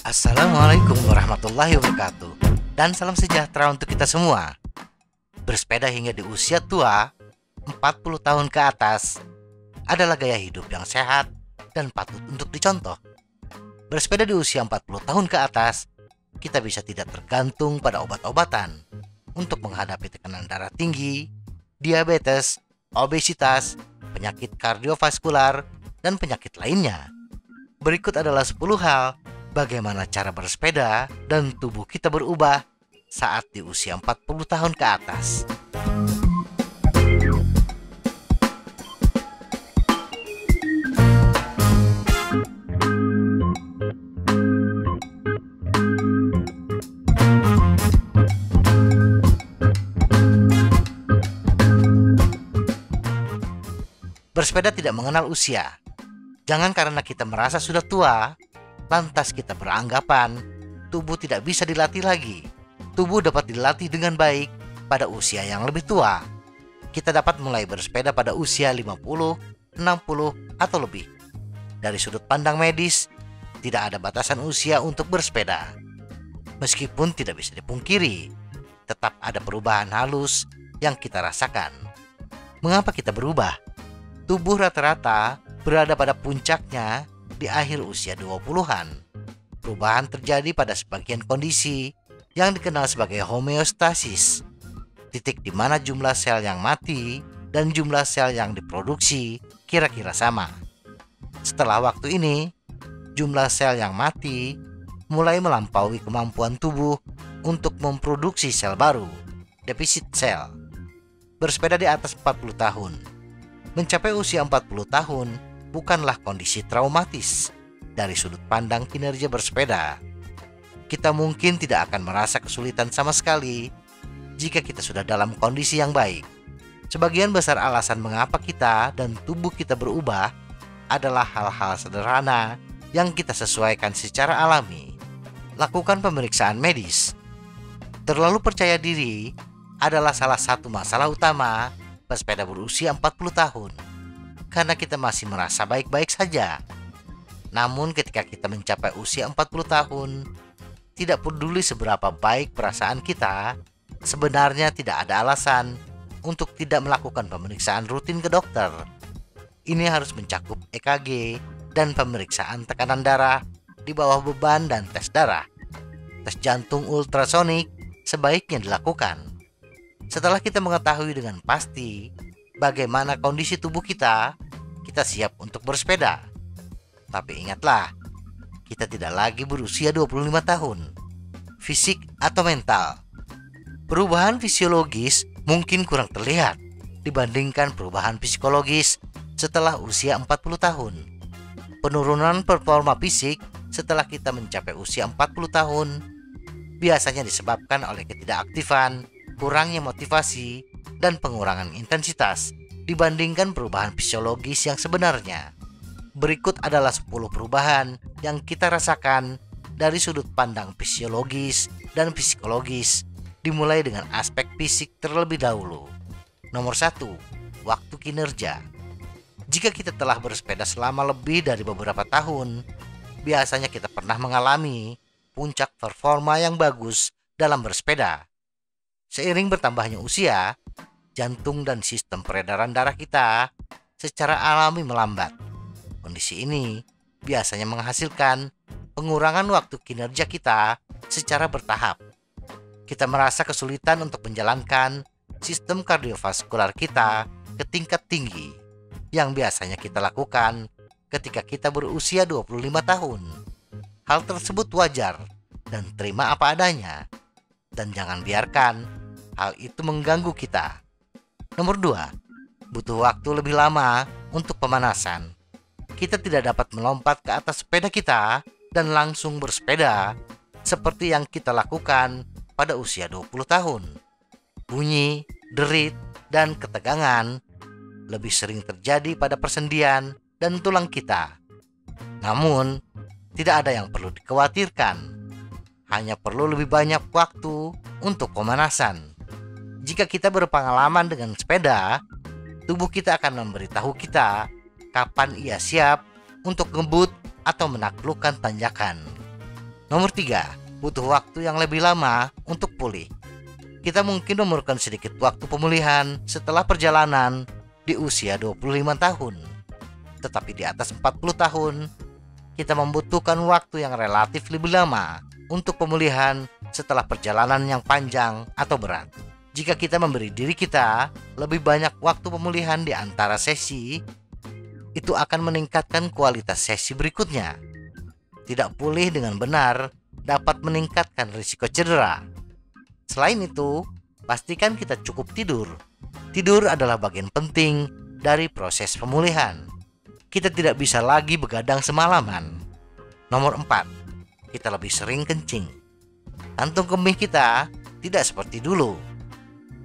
Assalamualaikum warahmatullahi wabarakatuh. Dan salam sejahtera untuk kita semua. Bersepeda hingga di usia tua 40 tahun ke atas adalah gaya hidup yang sehat dan patut untuk dicontoh. Bersepeda di usia 40 tahun ke atas, kita bisa tidak tergantung pada obat-obatan untuk menghadapi tekanan darah tinggi, diabetes, obesitas, penyakit kardiovaskular, dan penyakit lainnya. Berikut adalah 10 hal bagaimana cara bersepeda dan tubuh kita berubah saat di usia 40 tahun ke atas. Bersepeda tidak mengenal usia. Jangan karena kita merasa sudah tua, lantas kita beranggapan tubuh tidak bisa dilatih lagi. Tubuh dapat dilatih dengan baik pada usia yang lebih tua. Kita dapat mulai bersepeda pada usia 50, 60, atau lebih. Dari sudut pandang medis, tidak ada batasan usia untuk bersepeda. Meskipun tidak bisa dipungkiri, tetap ada perubahan halus yang kita rasakan. Mengapa kita berubah? Tubuh rata-rata berada pada puncaknya di akhir usia 20-an. Perubahan terjadi pada sebagian kondisi yang dikenal sebagai homeostasis, titik di mana jumlah sel yang mati dan jumlah sel yang diproduksi kira-kira sama. Setelah waktu ini, jumlah sel yang mati mulai melampaui kemampuan tubuh untuk memproduksi sel baru, defisit sel. Bersepeda di atas 40 tahun. Mencapai usia 40 tahun bukanlah kondisi traumatis dari sudut pandang kinerja bersepeda. Kita mungkin tidak akan merasa kesulitan sama sekali jika kita sudah dalam kondisi yang baik. Sebagian besar alasan mengapa kita dan tubuh kita berubah adalah hal-hal sederhana yang kita sesuaikan secara alami. Lakukan pemeriksaan medis. Terlalu percaya diri adalah salah satu masalah utama pesepeda berusia 40 tahun. Karena kita masih merasa baik-baik saja. Namun ketika kita mencapai usia 40 tahun, tidak peduli seberapa baik perasaan kita, sebenarnya tidak ada alasan untuk tidak melakukan pemeriksaan rutin ke dokter. Ini harus mencakup EKG dan pemeriksaan tekanan darah di bawah beban dan tes darah. Tes jantung ultrasonik sebaiknya dilakukan. Setelah kita mengetahui dengan pasti bagaimana kondisi tubuh kita siap untuk bersepeda. Tapi ingatlah, kita tidak lagi berusia 25 tahun. Fisik atau mental. Perubahan fisiologis mungkin kurang terlihat dibandingkan perubahan psikologis setelah usia 40 tahun. Penurunan performa fisik setelah kita mencapai usia 40 tahun biasanya disebabkan oleh ketidakaktifan, kurangnya motivasi, dan pengurangan intensitas dibandingkan perubahan fisiologis yang sebenarnya. Berikut adalah 10 perubahan yang kita rasakan dari sudut pandang fisiologis dan psikologis, dimulai dengan aspek fisik terlebih dahulu. Nomor 1, waktu kinerja. Jika kita telah bersepeda selama lebih dari beberapa tahun, biasanya kita pernah mengalami puncak performa yang bagus dalam bersepeda. Seiring bertambahnya usia, jantung dan sistem peredaran darah kita secara alami melambat. Kondisi ini biasanya menghasilkan pengurangan waktu kinerja kita secara bertahap. Kita merasa kesulitan untuk menjalankan sistem kardiovaskular kita ke tingkat tinggi yang biasanya kita lakukan ketika kita berusia 25 tahun. Hal tersebut wajar dan terima apa adanya, dan jangan biarkan hal itu mengganggu kita. Nomor 2, butuh waktu lebih lama untuk pemanasan. Kita tidak dapat melompat ke atas sepeda kita dan langsung bersepeda seperti yang kita lakukan pada usia 20 tahun. Bunyi, derit, dan ketegangan lebih sering terjadi pada persendian dan tulang kita. Namun, tidak ada yang perlu dikhawatirkan. Hanya perlu lebih banyak waktu untuk pemanasan. Jika kita berpengalaman dengan sepeda, tubuh kita akan memberitahu kita kapan ia siap untuk ngebut atau menaklukkan tanjakan. Nomor 3, butuh waktu yang lebih lama untuk pulih. Kita mungkin memerlukan sedikit waktu pemulihan setelah perjalanan di usia 25 tahun. Tetapi di atas 40 tahun, kita membutuhkan waktu yang relatif lebih lama untuk pemulihan setelah perjalanan yang panjang atau berat. Jika kita memberi diri kita lebih banyak waktu pemulihan di antara sesi, itu akan meningkatkan kualitas sesi berikutnya. Tidak pulih dengan benar dapat meningkatkan risiko cedera. Selain itu, pastikan kita cukup tidur. Tidur adalah bagian penting dari proses pemulihan. Kita tidak bisa lagi begadang semalaman. Nomor 4, kita lebih sering kencing. Kantung kemih kita tidak seperti dulu.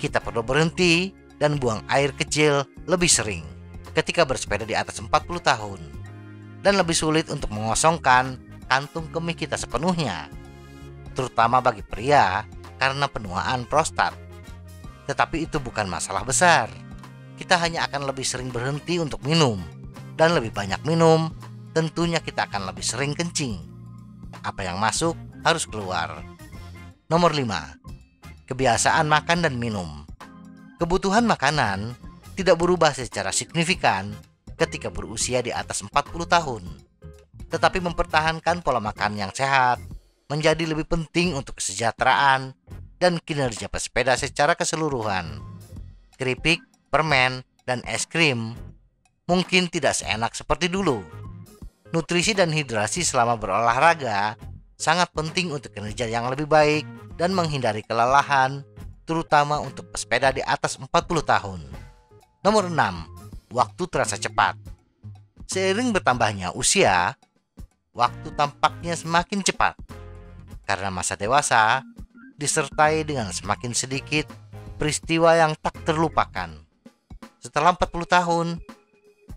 Kita perlu berhenti dan buang air kecil lebih sering ketika bersepeda di atas 40 tahun. Dan lebih sulit untuk mengosongkan kantung kemih kita sepenuhnya, terutama bagi pria karena penuaan prostat. Tetapi itu bukan masalah besar. Kita hanya akan lebih sering berhenti untuk minum. Dan lebih banyak minum, tentunya kita akan lebih sering kencing. Apa yang masuk harus keluar. Nomor 5, kebiasaan makan dan minum. Kebutuhan makanan tidak berubah secara signifikan ketika berusia di atas 40 tahun. Tetapi mempertahankan pola makan yang sehat menjadi lebih penting untuk kesejahteraan dan kinerja pesepeda secara keseluruhan. Keripik, permen, dan es krim mungkin tidak seenak seperti dulu. Nutrisi dan hidrasi selama berolahraga sangat penting untuk kinerja yang lebih baik dan menghindari kelelahan, terutama untuk pesepeda di atas 40 tahun. Nomor 6, waktu terasa cepat. Seiring bertambahnya usia, waktu tampaknya semakin cepat. Karena masa dewasa disertai dengan semakin sedikit peristiwa yang tak terlupakan. Setelah 40 tahun,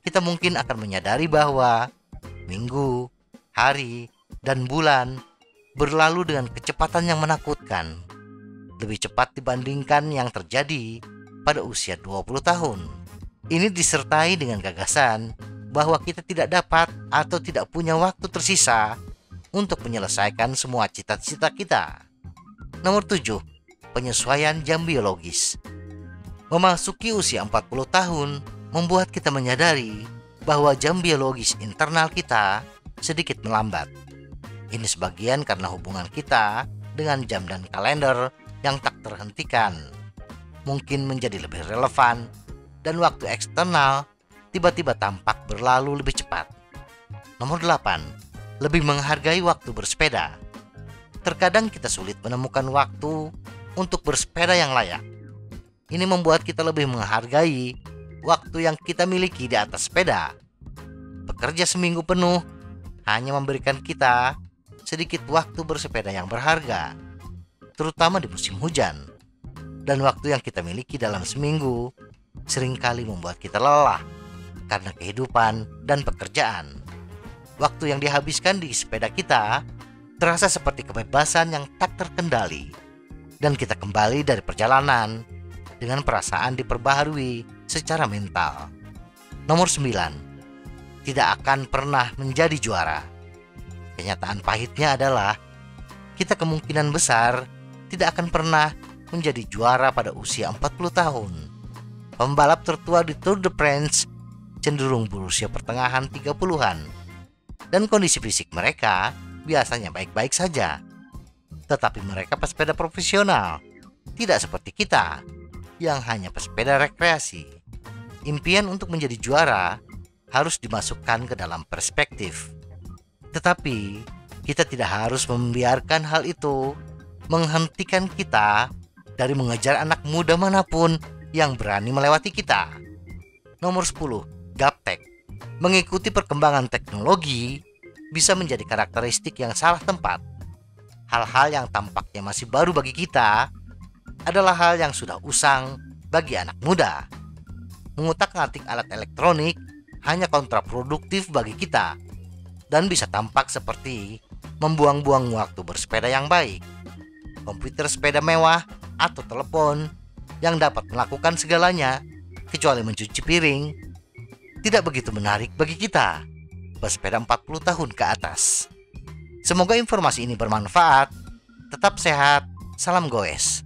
kita mungkin akan menyadari bahwa minggu, hari, dan bulan berlalu dengan kecepatan yang menakutkan. Lebih cepat dibandingkan yang terjadi pada usia 20 tahun. Ini disertai dengan gagasan bahwa kita tidak dapat atau tidak punya waktu tersisa untuk menyelesaikan semua cita-cita kita. Nomor 7, penyesuaian jam biologis. Memasuki usia 40 tahun membuat kita menyadari bahwa jam biologis internal kita sedikit melambat. Ini sebagian karena hubungan kita dengan jam dan kalender yang tak terhentikan mungkin menjadi lebih relevan, dan waktu eksternal tiba-tiba tampak berlalu lebih cepat. Nomor 8, lebih menghargai waktu bersepeda. Terkadang kita sulit menemukan waktu untuk bersepeda yang layak. Ini membuat kita lebih menghargai waktu yang kita miliki di atas sepeda. Bekerja seminggu penuh hanya memberikan kita sedikit waktu bersepeda yang berharga, terutama di musim hujan. Dan waktu yang kita miliki dalam seminggu seringkali membuat kita lelah karena kehidupan dan pekerjaan. Waktu yang dihabiskan di sepeda kita terasa seperti kebebasan yang tak terkendali, dan kita kembali dari perjalanan dengan perasaan diperbaharui secara mental. Nomor 9, tidak akan pernah menjadi juara. Kenyataan pahitnya adalah kita kemungkinan besar tidak akan pernah menjadi juara pada usia 40 tahun. Pembalap tertua di Tour de France cenderung berusia pertengahan 30-an, dan kondisi fisik mereka biasanya baik-baik saja. Tetapi mereka pesepeda profesional, tidak seperti kita yang hanya pesepeda rekreasi. Impian untuk menjadi juara harus dimasukkan ke dalam perspektif. Tetapi kita tidak harus membiarkan hal itu menghentikan kita dari mengejar anak muda manapun yang berani melewati kita. Nomor 10, gaptek. Mengikuti perkembangan teknologi bisa menjadi karakteristik yang salah tempat. Hal-hal yang tampaknya masih baru bagi kita adalah hal yang sudah usang bagi anak muda. Mengutak-ngatik alat elektronik hanya kontraproduktif bagi kita dan bisa tampak seperti membuang-buang waktu bersepeda yang baik. Komputer sepeda mewah atau telepon yang dapat melakukan segalanya kecuali mencuci piring tidak begitu menarik bagi kita pesepeda 40 tahun ke atas. Semoga informasi ini bermanfaat. Tetap sehat. Salam goes.